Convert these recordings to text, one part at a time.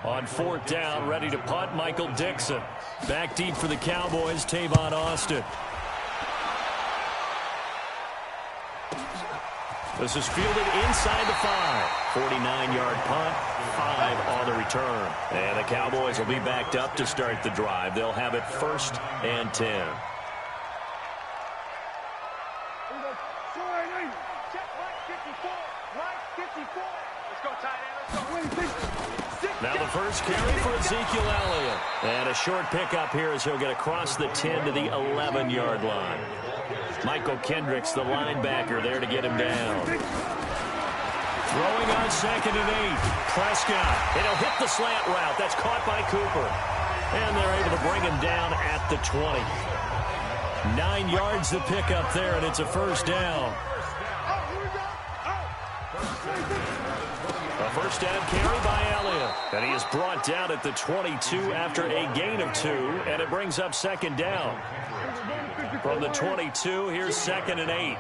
On fourth down, ready to punt, Michael Dixon. Back deep for the Cowboys, Tavon Austin. This is fielded inside the 5. 49-yard punt, 5 on the return. And the Cowboys will be backed up to start the drive. They'll have it 1st and 10. Now the first carry for Ezekiel Elliott. And a short pickup here as he'll get across the 10 to the 11-yard line. Michael Kendricks, the linebacker, there to get him down. Throwing on 2nd and 8. Prescott. And he'll hit the slant route. That's caught by Cooper. And they're able to bring him down at the 20. 9 yards to pick up there, and it's a first down. A first down carry by Elliott. And he is brought down at the 22 after a gain of 2, and it brings up 2nd down. From the 22, here's 2nd and 8.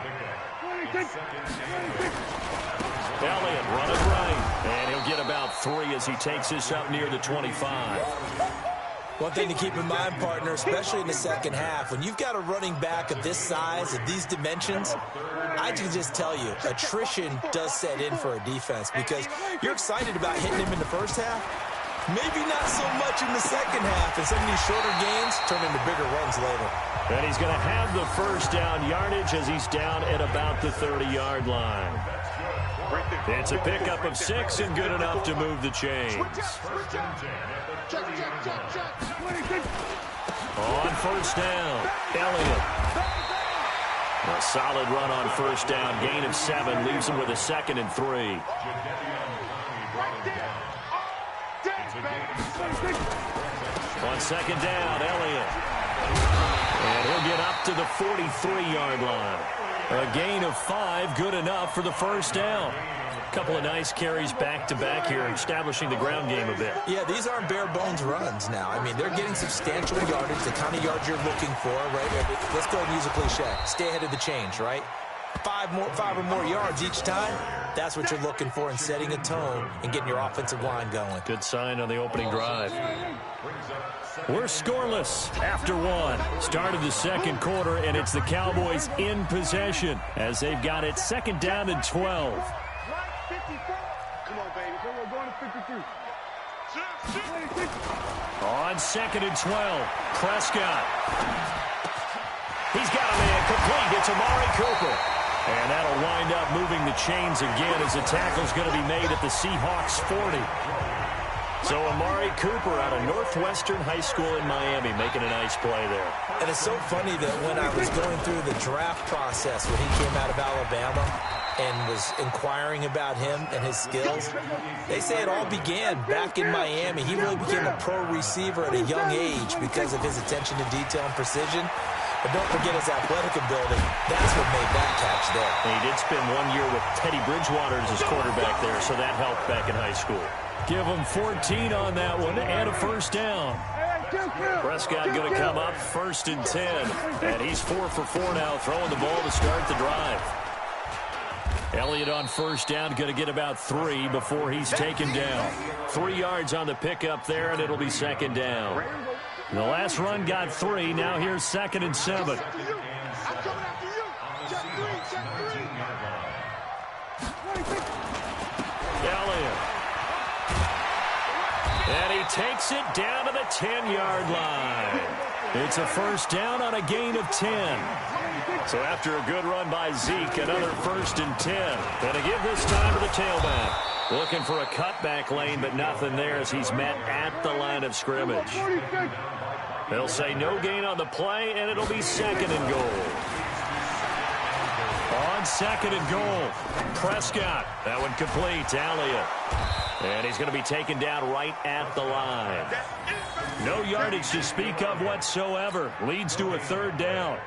Elliott running right, and he'll get about 3 as he takes this up near the 25. One thing to keep in mind, partner, especially in the second half, when you've got a running back of this size, of these dimensions, I can just tell you, attrition does set in for a defense because you're excited about hitting him in the first half. Maybe not so much in the second half, and some of these shorter gains turn into bigger runs later. And he's going to have the first down yardage as he's down at about the 30-yard line. It's a pickup of 6 and good enough to move the chains. On first down, Elliott. A solid run on first down. Gain of 7 leaves him with a 2nd and 3. On 2nd down, Elliott. And he'll get up to the 43-yard line. A gain of 5, good enough for the first down. A couple of nice carries back-to-back here, establishing the ground game a bit. Yeah, these aren't bare-bones runs now. I mean, they're getting substantial yardage, the kind of yards you're looking for, right? Let's go ahead and use a cliche. Stay ahead of the change, right? 5 or more yards each time. That's what you're looking for in setting a tone and getting your offensive line going. Good sign on the opening drive. We're scoreless after 1. Start of the second quarter, and it's the Cowboys in possession as they've got it 2nd down and 12. Come on, baby. We're going to 53. On 2nd and 12, Prescott. He's got a man complete. It's Amari Cooper. And that'll wind up moving the chains again as the tackle's going to be made at the Seahawks 40. So Amari Cooper out of Northwestern High School in Miami making a nice play there. And it's so funny that when I was going through the draft process when he came out of Alabama and was inquiring about him and his skills, they say it all began back in Miami. He really became a pro receiver at a young age because of his attention to detail and precision. But don't forget his athletic ability. That's what made that catch there. And he did spend 1 year with Teddy Bridgewater as his quarterback there, so that helped back in high school. Give him 14 on that one and a first down. Prescott going to come up 1st and 10. And he's 4 for 4 now, throwing the ball to start the drive. Elliott on first down, going to get about 3 before he's taken down. 3 yards on the pickup there, and it'll be 2nd down. The last run got 3. Now here's 2nd and 7. Elliott. And he takes it down to the 10-yard line. It's a first down on a gain of 10. So after a good run by Zeke, another 1st and 10. And to give this time to the tailback. Looking for a cutback lane, but nothing there as he's met at the line of scrimmage. They'll say no gain on the play, and it'll be 2nd and goal. On 2nd and goal, Prescott. That one complete to Elliott. And he's going to be taken down right at the line. No yardage to speak of whatsoever. Leads to a 3rd down.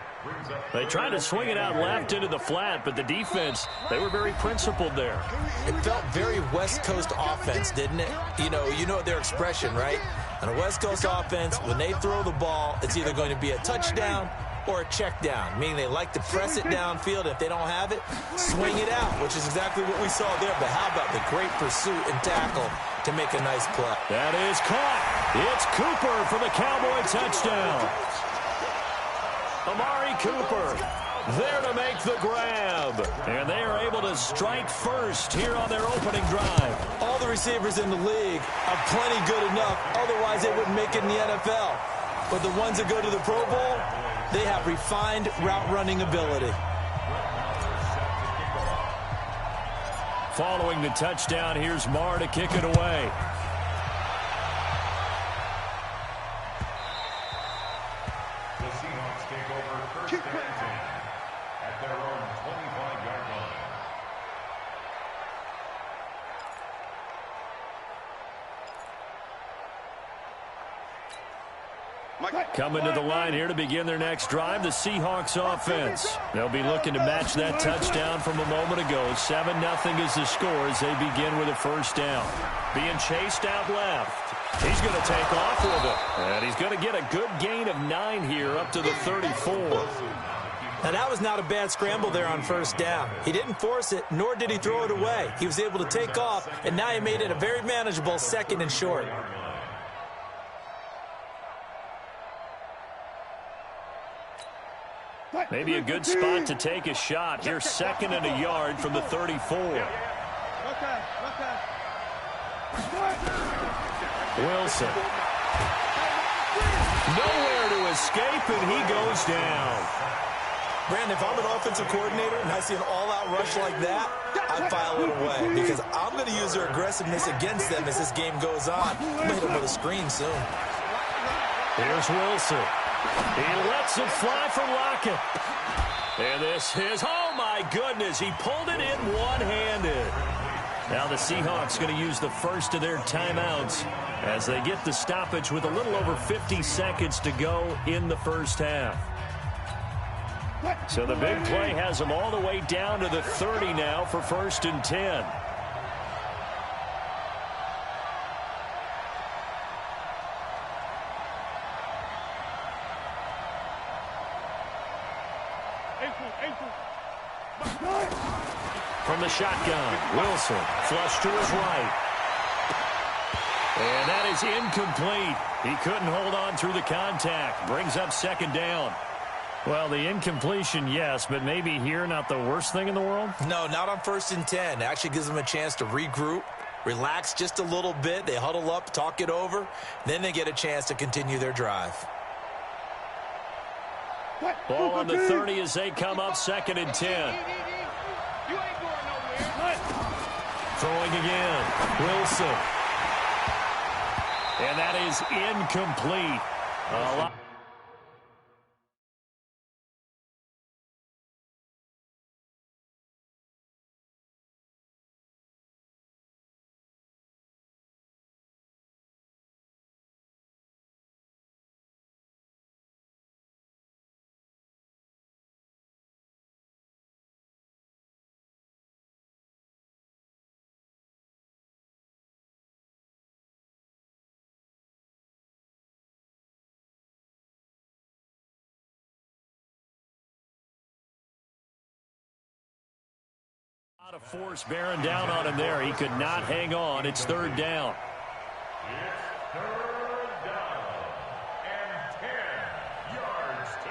They tried to swing it out left into the flat, but the defense, they were very principled there. It felt very West Coast offense, didn't it? You know their expression, right? On a West Coast offense, when they throw the ball, it's either going to be a touchdown or a check down, meaning they like to press it downfield. If they don't have it, swing it out, which is exactly what we saw there. But how about the great pursuit and tackle to make a nice play. That is caught. It's Cooper for the Cowboy touchdown. Amari Cooper there to make the grab. And they are able to strike first here on their opening drive. All the receivers in the league are plenty good enough. Otherwise, they wouldn't make it in the NFL. But the ones that go to the Pro Bowl, they have refined route running ability. Following the touchdown, here's Marr to kick it away. The Seahawks take over first and 10 at their own 25-yard line. Coming to the line here to begin their next drive, the Seahawks offense. They'll be looking to match that touchdown from a moment ago. 7-0 is the score as they begin with a first down. Being chased out left. He's going to take off with it. And he's going to get a good gain of 9 here up to the 34. Now, that was not a bad scramble there on first down. He didn't force it, nor did he throw it away. He was able to take off, and now he made it a very manageable 2nd and short. Maybe a good spot to take a shot. Here's 2nd and a yard from the 34. Wilson. Nowhere to escape, and he goes down. Brandon, if I'm an offensive coordinator and I see an all-out rush like that, I'd file it away because I'm going to use their aggressiveness against them as this game goes on. I'm going to hit them with a screen soon. Here's Wilson. He lets it fly from Lockett. And this is, oh my goodness, he pulled it in one-handed. Now the Seahawks going to use the first of their timeouts as they get the stoppage with a little over 50 seconds to go in the first half. So the big play has them all the way down to the 30 now for 1st and 10. From the shotgun, Wilson flush to his right. And that is incomplete. He couldn't hold on through the contact. Brings up 2nd down. Well, the incompletion, yes, but maybe here not the worst thing in the world? No, not on 1st and 10. It actually gives them a chance to regroup, relax just a little bit. They huddle up, talk it over. Then they get a chance to continue their drive. Ball on the 30 as they come up 2nd and 10. Throwing again. Wilson. And that is incomplete. A lot. A lot of force bearing down on him there. He could not hang on. It's 3rd down. It's 3rd down and 10 yards to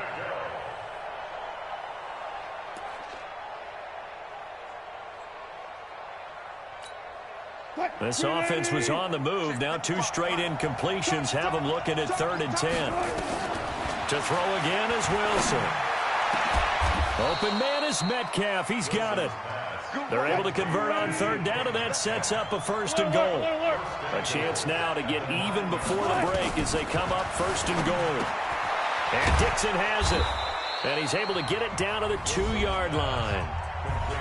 go. This offense was on the move. Now 2 straight incompletions have them looking at 3rd and 10. To throw again is Wilson. Open man is Metcalf. He's got it. They're able to convert on 3rd down, and that sets up a 1st and goal. A chance now to get even before the break as they come up 1st and goal. And Dixon has it. And he's able to get it down to the 2-yard line.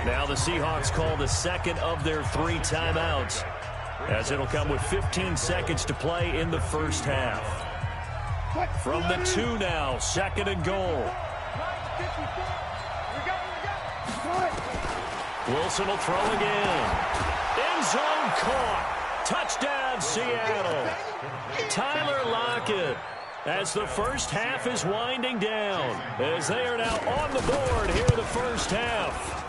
Now the Seahawks call the 2nd of their 3 timeouts, as it'll come with 15 seconds to play in the first half. From the 2 now, 2nd and goal. Wilson will throw again. End zone caught. Touchdown, Seattle. Tyler Lockett, as the first half is winding down, as they are now on the board here in the first half.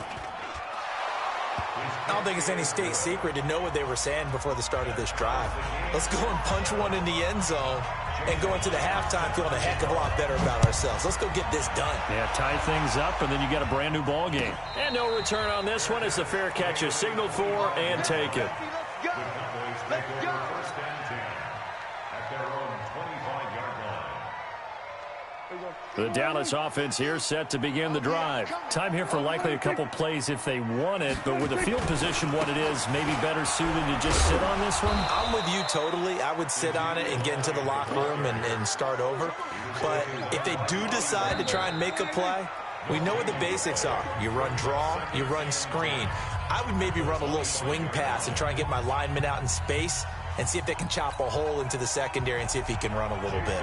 I don't think it's any state secret to know what they were saying before the start of this drive. Let's go and punch one in the end zone and go into the halftime feeling a heck of a lot better about ourselves. Let's go get this done. Yeah, tie things up, and then you got a brand new ball game. And no return on this one as the fair catch is signaled for and taken. Let's go. First and 10 at their own 25-yard line. The Dallas offense here set to begin the drive. Time here for likely a couple plays if they want it, but with the field position what it is, maybe better suited to just sit on this one? I'm with you totally. I would sit on it and get into the locker room and start over. But if they do decide to try and make a play, we know what the basics are. You run draw, you run screen. I would maybe run a little swing pass and try and get my lineman out in space and see if they can chop a hole into the secondary and see if he can run a little bit.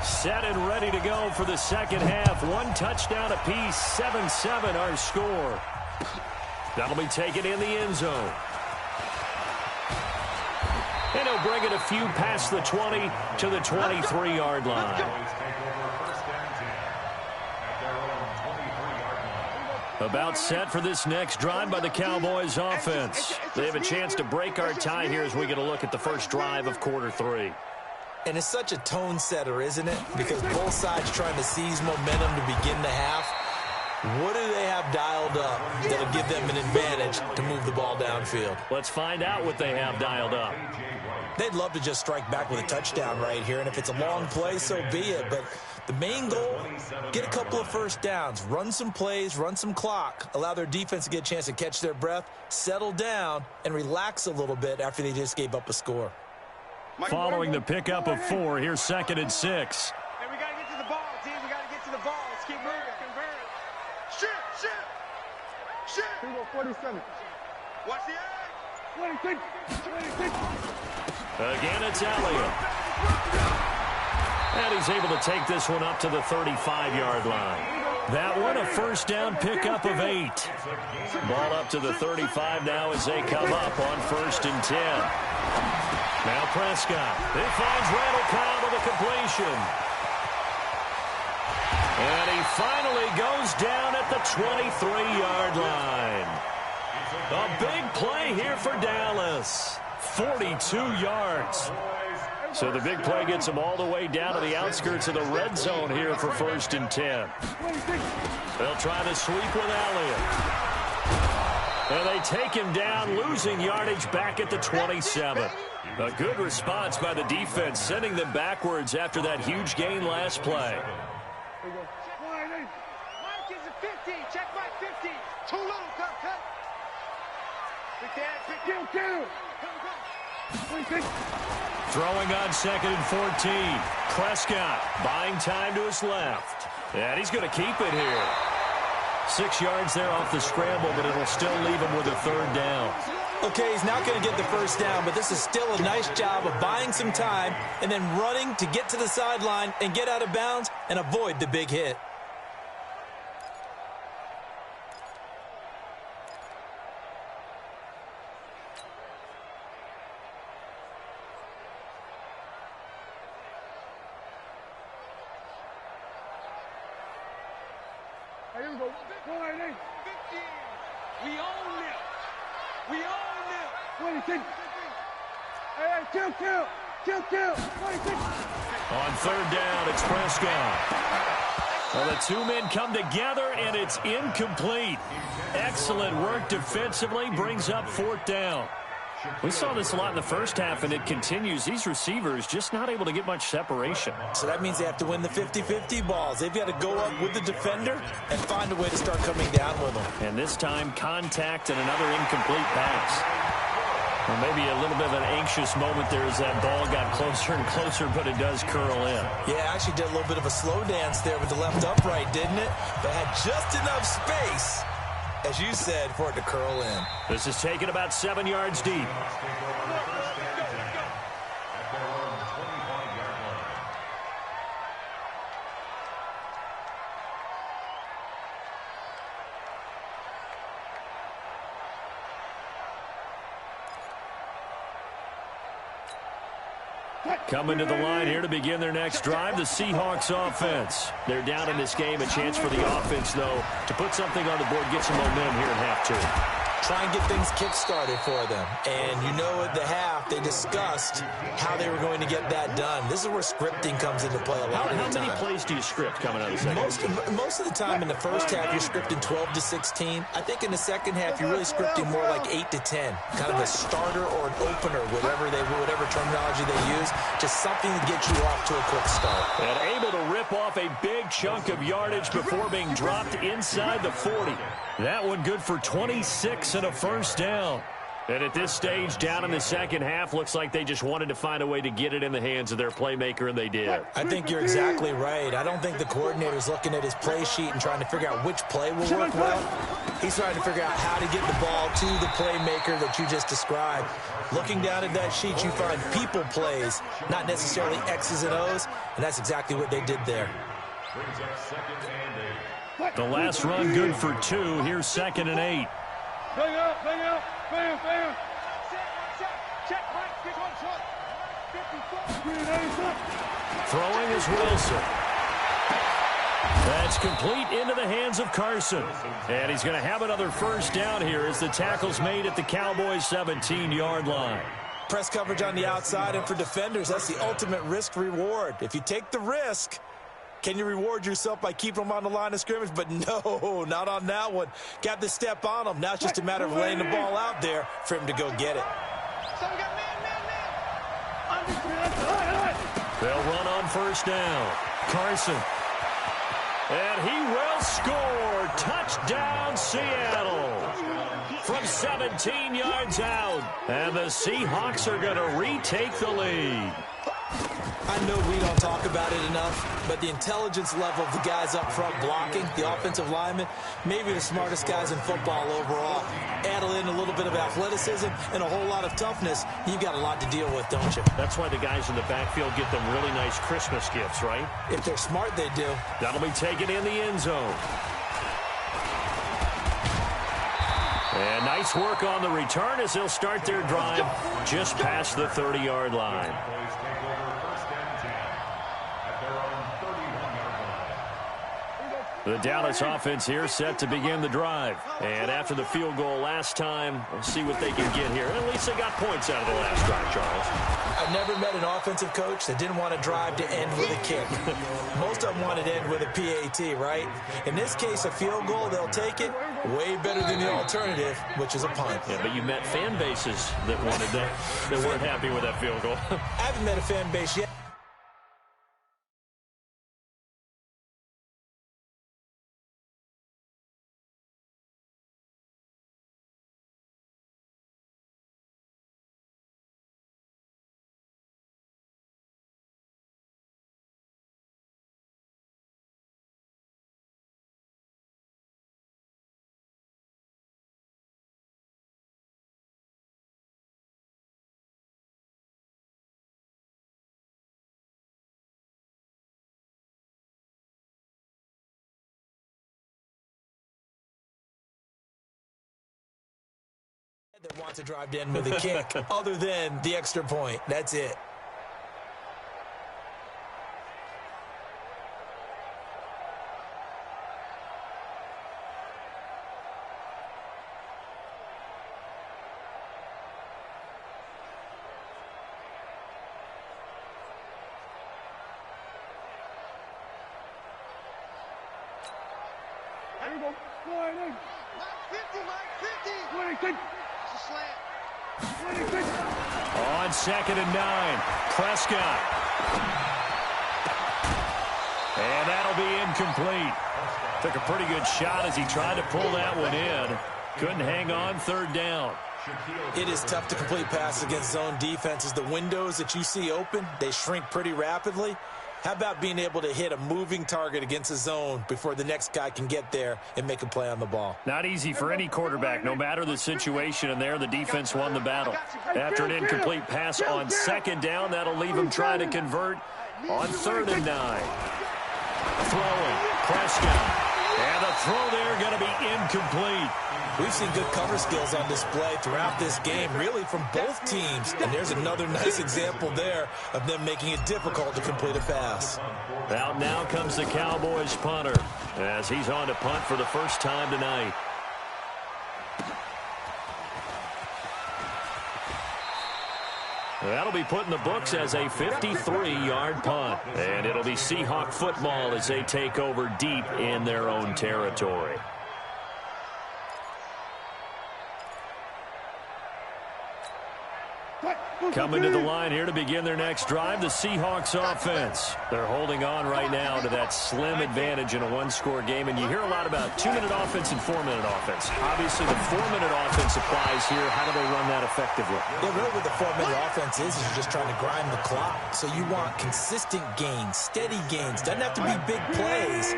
Set and ready to go for the second half. One touchdown apiece, 7-7 our score. That'll be taken in the end zone. And he'll bring it a few past the 20 to the 23-yard line. About set for this next drive by the Cowboys offense. They have a chance to break our tie here as we get a look at the first drive of quarter 3. And it's such a tone setter, isn't it? Because both sides trying to seize momentum to begin the half. What do they have dialed up that'll give them an advantage to move the ball downfield? Let's find out what they have dialed up. They'd love to just strike back with a touchdown right here, and if it's a long play, so be it. But the main goal, get a couple of first downs, run some plays, run some clock, allow their defense to get a chance to catch their breath, settle down, and relax a little bit after they just gave up a score. Following the pickup of 4, here's 2nd and 6. Hey, we got to get to the ball, team. We got to get to the ball. Let's keep moving. Convert. Shit. Here we go, 47. Watch the egg. 26. Again, it's Elliott. And he's able to take this one up to the 35-yard line. That one, a first down pickup of 8. Ball up to the 35 now as they come up on 1st and 10. Now Prescott. He finds Randall Cobb with a completion. And he finally goes down at the 23-yard line. A big play here for Dallas. 42 yards. So the big play gets him all the way down to the outskirts of the red zone here for 1st and 10. They'll try to sweep with Elliott. And they take him down, losing yardage back at the 27. A good response by the defense, sending them backwards after that huge gain last play. Mike is a 50. Check my 50. Too little. Cut. Throwing on 2nd and 14. Prescott buying time to his left. And he's going to keep it here. 6 yards there off the scramble, but it'll still leave him with a 3rd down. Okay, he's not going to get the first down, but this is still a nice job of buying some time and then running to get to the sideline and get out of bounds and avoid the big hit. Here we go. 180. 50. We own them. 26. Hey, kill. 26. On 3rd down, it's Prescott. Well, the two men come together, and it's incomplete. Excellent work defensively, brings up 4th down. We saw this a lot in the first half, and it continues. These receivers just not able to get much separation. So that means they have to win the 50-50 balls. They've got to go up with the defender and find a way to start coming down with them. And this time, contact and another incomplete pass. Well, maybe a little bit of an anxious moment there as that ball got closer and closer, but it does curl in. Yeah, actually did a little bit of a slow dance there with the left upright, didn't it? But had just enough space, as you said, for it to curl in. This is taken about 7 yards deep. Coming to the line here to begin their next drive, the Seahawks offense. They're down in this game. A chance for the offense, though, to put something on the board, get some momentum here in half two. Try and get things kick-started for them. And you know at the half, they discussed how they were going to get that done. This is where scripting comes into play a lot of the time. How many plays do you script coming out of the second? Most of the time in the first half, you're scripting 12 to 16. I think in the second half, you're really scripting more like 8 to 10. Kind of a starter or an opener, whatever terminology they use. Just something to get you off to a quick start. And able to rip off a big chunk of yardage before being dropped inside the 40. That one good for 26 and a first down. And at this stage, down in the second half, looks like they just wanted to find a way to get it in the hands of their playmaker, and they did. I think you're exactly right. I don't think the coordinator's looking at his play sheet and trying to figure out which play will work well. He's trying to figure out how to get the ball to the playmaker that you just described. Looking down at that sheet, you find people plays, not necessarily X's and O's, and that's exactly what they did there. Brings up 2nd and 8. The last run good for 2. Here's 2nd and 8. Bang out, bang out, bam, bam. Check, right, get one shot. 54. Throwing is Wilson. That's complete into the hands of Carson. And he's going to have another first down here as the tackle's made at the Cowboys' 17-yard line. Press coverage on the outside, and for defenders, that's the ultimate risk-reward. If you take the risk, can you reward yourself by keeping them on the line of scrimmage? But no, not on that one. Got to step on them. Now it's just a matter of laying the ball out there for him to go get it. They'll run on first down. Carson. And he will score. Touchdown, Seattle. From 17 yards out. And the Seahawks are going to retake the lead. I know we don't talk about it enough, but the intelligence level of the guys up front blocking, the offensive linemen, maybe the smartest guys in football overall. Add in a little bit of athleticism and a whole lot of toughness, you've got a lot to deal with, don't you? That's why the guys in the backfield get them really nice Christmas gifts, right? If they're smart, they do. That'll be taken in the end zone. And nice work on the return as they'll start their drive just past the 30-yard line. The Dallas offense here set to begin the drive. And after the field goal last time, we'll see what they can get here. At least they got points out of the last drive, Charles. I've never met an offensive coach that didn't want to drive to end with a kick. Most of them wanted to end with a PAT, right? In this case, a field goal, they'll take it. Way better than the alternative, which is a punt. Yeah, but you met fan bases that wanted that, that weren't happy with that field goal. I haven't met a fan base yet. That wants to drive in with a kick other than the extra point. That's it. There you go. Slide in. 50, 26. On 2nd and 9, Prescott. And that'll be incomplete. Took a pretty good shot as he tried to pull that one in. Couldn't hang on, 3rd down. It is tough to complete passes against zone defenses. The windows that you see open, they shrink pretty rapidly. How about being able to hit a moving target against a zone before the next guy can get there and make a play on the ball? Not easy for any quarterback, no matter the situation, and there the defense won the battle. After an incomplete pass on 2nd down, that'll leave him trying to convert on 3rd and 9. Throwing, Prescott. And the throw there going to be incomplete. We've seen good cover skills on display throughout this game, really from both teams. And there's another nice example there of them making it difficult to complete a pass. Out now comes the Cowboys punter as he's on to punt for the first time tonight. That'll be put in the books as a 53-yard punt. And it'll be Seahawk football as they take over deep in their own territory. Coming to the line here to begin their next drive, the Seahawks offense. They're holding on right now to that slim advantage in a one-score game, and you hear a lot about 2-minute offense and 4-minute offense. Obviously, the 4-minute offense applies here. How do they run that effectively? Yeah, really what the 4-minute offense is you're just trying to grind the clock. So you want consistent gains, steady gains. Doesn't have to be big plays,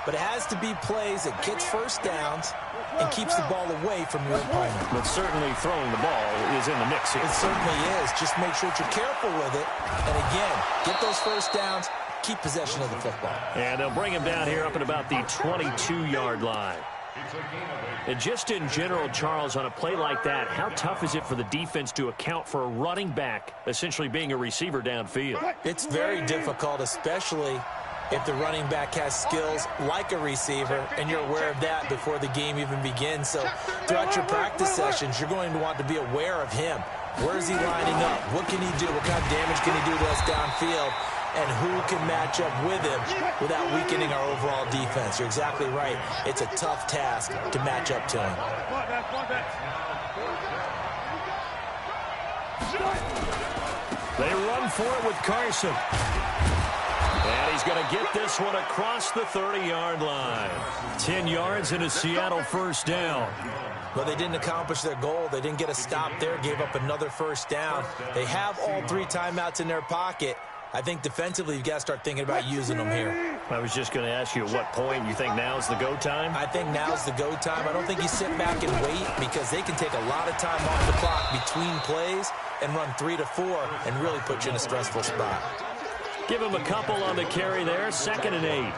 but it has to be plays that gets first downs and keeps the ball away from your opponent. But certainly throwing the ball is in the mix here. It certainly is. Just make sure that you're careful with it. And again, get those first downs, keep possession of the football. And they'll bring him down here up at about the 22-yard line. And just in general, Charles, on a play like that, how tough is it for the defense to account for a running back essentially being a receiver downfield? It's very difficult, especially if the running back has skills like a receiver, and you're aware of that before the game even begins. So throughout your practice sessions, you're going to want to be aware of him. Where is he lining up? What can he do? What kind of damage can he do to us downfield? And who can match up with him without weakening our overall defense? You're exactly right. It's a tough task to match up to him. They run for it with Carson. And he's going to get this one across the 30-yard line. 10 yards and a Seattle first down. Well, they didn't accomplish their goal. They didn't get a stop there, gave up another first down. They have all 3 timeouts in their pocket. I think defensively you've got to start thinking about using them here. I was just going to ask you at what point you think now's the go time? I think now's the go time. I don't think you sit back and wait because they can take a lot of time off the clock between plays and run 3 to 4 and really put you in a stressful spot. Give him a couple on the carry there, 2nd and 8.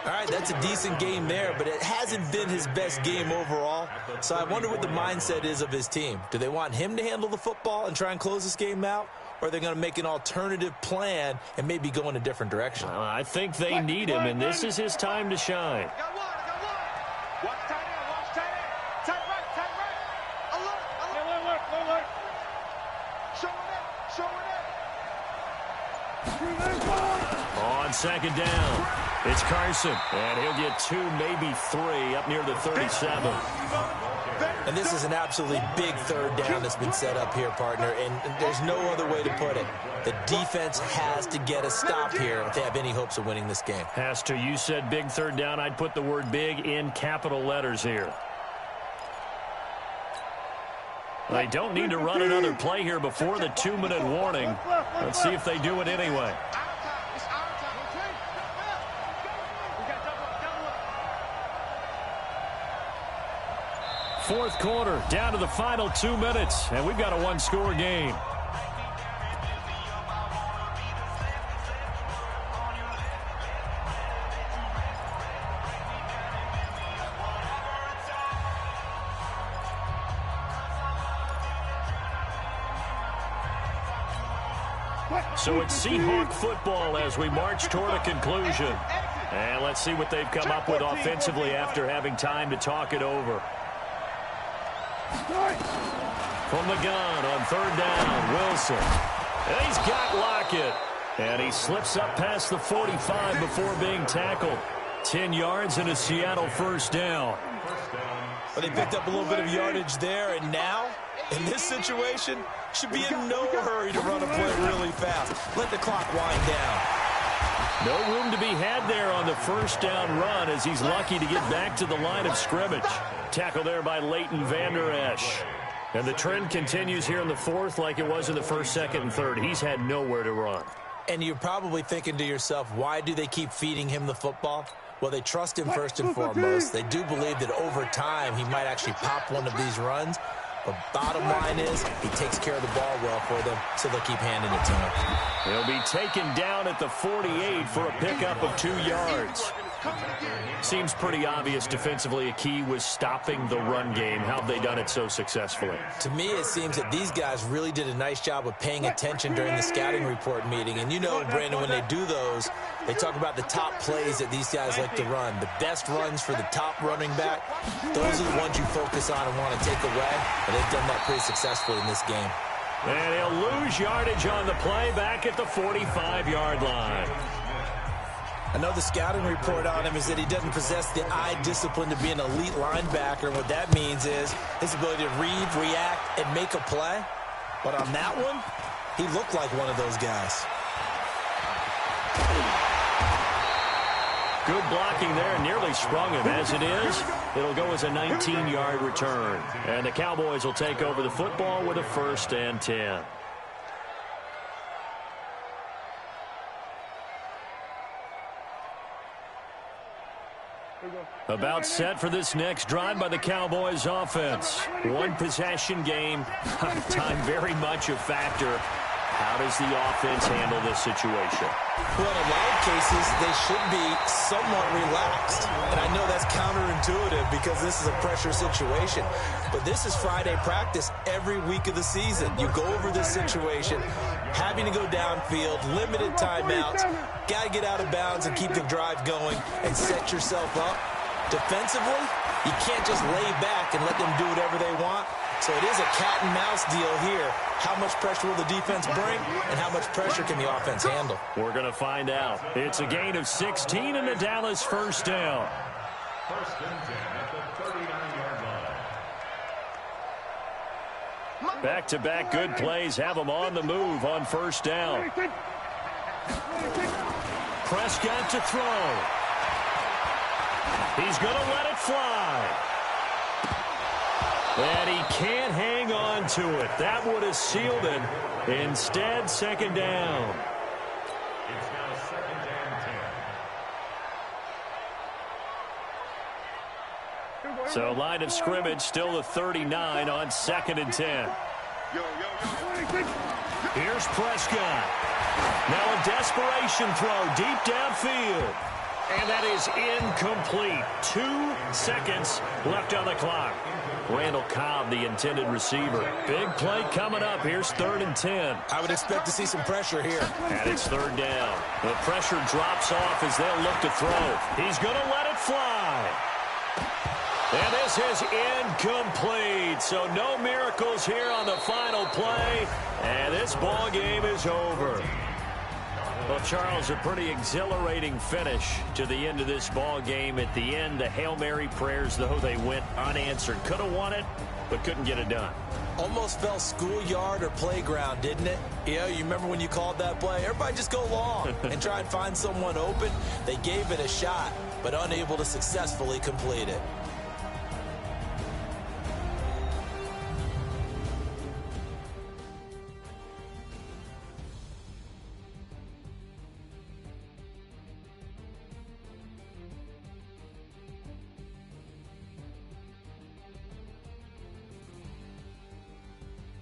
All right, that's a decent game there, but it hasn't been his best game overall. So I wonder what the mindset is of his team. Do they want him to handle the football and try and close this game out? Or are they going to make an alternative plan and maybe go in a different direction? I think they need him, and this is his time to shine. On 2nd down, it's Carson, and he'll get 2, maybe 3 up near the 37. And this is an absolutely big 3rd down that's been set up here, partner, and there's no other way to put it. The defense has to get a stop here if they have any hopes of winning this game. Has to. You said big 3rd down. I'd put the word big in capital letters here. They don't need to run another play here before the 2-minute warning. Let's see if they do it anyway. Fourth quarter, down to the final 2 minutes, and we've got a one-score game. So it's Seahawk football as we march toward a conclusion. And let's see what they've come up with offensively after having time to talk it over. From the gun on 3rd down, Wilson. And he's got Lockett. And he slips up past the 45 before being tackled. 10 yards and a Seattle first down. But they picked up a little bit of yardage there, and now, in this situation, should be in no hurry to run a play really fast. Let the clock wind down. No room to be had there on the first down run as he's lucky to get back to the line of scrimmage. Tackle there by Leighton Vander Esch. And the trend continues here in the 4th like it was in the 1st, 2nd, and 3rd. He's had nowhere to run. And you're probably thinking to yourself, why do they keep feeding him the football? Well, they trust him first and foremost. They do believe that over time he might actually pop one of these runs. But bottom line is he takes care of the ball well for them, so they'll keep handing it to him. He'll be taken down at the 48 for a pickup of 2 yards. Seems pretty obvious defensively a key was stopping the run game. How have they done it so successfully? To me, it seems that these guys really did a nice job of paying attention during the scouting report meeting. And you know, Brandon, when they do those, they talk about the top plays that these guys like to run. The best runs for the top running back, those are the ones you focus on and want to take away. And they've done that pretty successfully in this game. And he'll lose yardage on the play back at the 45-yard line. I know the scouting report on him is that he doesn't possess the eye discipline to be an elite linebacker. And what that means is his ability to read, react, and make a play. But on that one, he looked like one of those guys. Good blocking there, nearly sprung him. As it is, it'll go as a 19-yard return. And the Cowboys will take over the football with a 1st and 10. About set for this next drive by the Cowboys offense. One possession game. Time very much a factor. How does the offense handle this situation? Well, in a lot of cases, they should be somewhat relaxed. And I know that's counterintuitive because this is a pressure situation. But this is Friday practice every week of the season. You go over this situation, having to go downfield, limited timeouts, got to get out of bounds and keep the drive going and set yourself up. Defensively, you can't just lay back and let them do whatever they want. So it is a cat and mouse deal here. How much pressure will the defense bring, and how much pressure can the offense handle? We're going to find out. It's a gain of 16 and the Dallas 1st down. 1st and 10 at the 39-yard line. Back-to-back good plays have them on the move on 1st down. Prescott to throw. He's going to let it fly. And he can't hang on to it. That would have sealed it. Instead, 2nd down. It's now 2nd and 10. So line of scrimmage still the 39 on 2nd and 10. Here's Prescott. Now a desperation throw deep downfield. And that is incomplete. 2 seconds left on the clock. Randall Cobb, the intended receiver. Big play coming up. Here's 3rd and 10. I would expect to see some pressure here. And it's 3rd down. The pressure drops off as they'll look to throw. He's going to let it fly. And this is incomplete. So no miracles here on the final play. And this ball game is over. Well, Charles, a pretty exhilarating finish to the end of this ball game. At the end, the Hail Mary prayers, though, they went unanswered. Could have won it, but couldn't get it done. Almost felt schoolyard or playground, didn't it? Yeah, you remember when you called that play? Everybody just go long and try and find someone open. They gave it a shot, but unable to successfully complete it.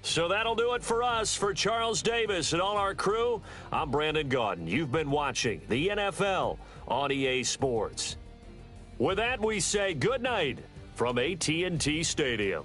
So that'll do it for us. For Charles Davis and all our crew, I'm Brandon Gaudin. You've been watching the NFL on EA Sports. With that, we say good night from AT&T Stadium.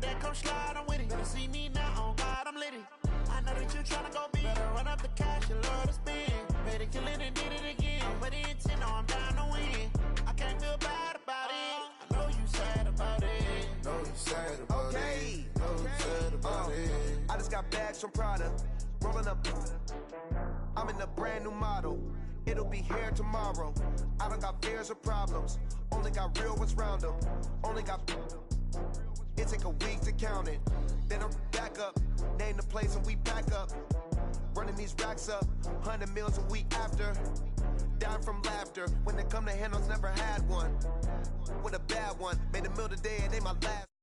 that, come slide, I'm with it. Better see me now, on God, I'm litty. I know that you tryna go big. Better run up the cash, you love to spend. Made it, kill it, and did it again. I'm with the intent, no, I'm down to win. I can't feel bad about it. I know you sad about it. Know you sad about it. Know you sad about it. I just got bags from Prada. Rolling up. I'm in a brand new model. It'll be here tomorrow. I don't got fears or problems. Only got real ones round them. Only got. It take a week to count it. Then I'm back up. Name the place and we back up. Running these racks up. 100 meals a week after. Dying from laughter. When it come to handles, never had one. With a bad one. Made a meal today and they my last.